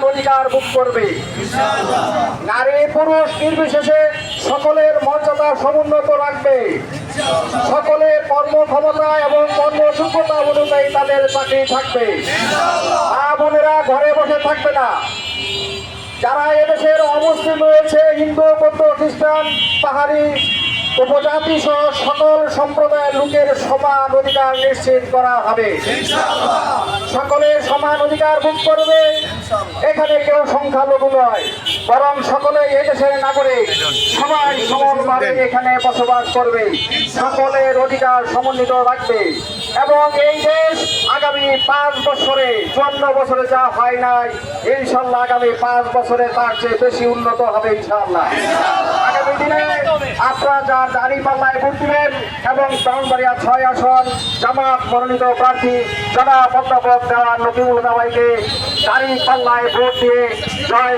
অধিকার ভোগ করবে। নারী পুরুষ নির্বিশেষে সকলের মর্যাদা সমুন্নত রাখবে। সকলের কর্মক্ষমতা এবং কর্মযোগ্যতা অনুযায়ী তাদের চাকরি থাকবে। মা বোনেরা ঘরে বসে থাকবে না। যারা এদেশের অমুসলিম রয়েছে, হিন্দু, বৌদ্ধ, খ্রিস্টান, পাহাড়ি, উপজাতি সহ সকল সম্প্রদায়ের লোকের সমান অধিকার নিশ্চিত করা হবে। সকলের সমান অধিকার ভোগ করবে। এখানে কেউ সংখ্যালঘু নয়, বরং সকলে এই দেশের নাগরিক। সবাই সমানভাবে এখানে বসবাস করবে, সকলের অধিকার সমন্বিত রাখবে এবং এই দেশ আগামী 5 বছরে 54 বছরে যা হয় নাই, ইনশাল্লাহ আগামী 5 বছরে তার চেয়ে বেশি উন্নত হবে ইনশাল্লাহ। আগামী দিনে আপনারা যার দাঁড়িপাল্লায় ভোট দিবেন এবং ব্রাহ্মণবাড়িয়া 6 আসন জামাত মনোনীত প্রার্থী জনাব অধ্যাপক দেওয়ান নকিবুল ভাইকে দাঁড়িপাল্লায় ভোট দিয়ে জয়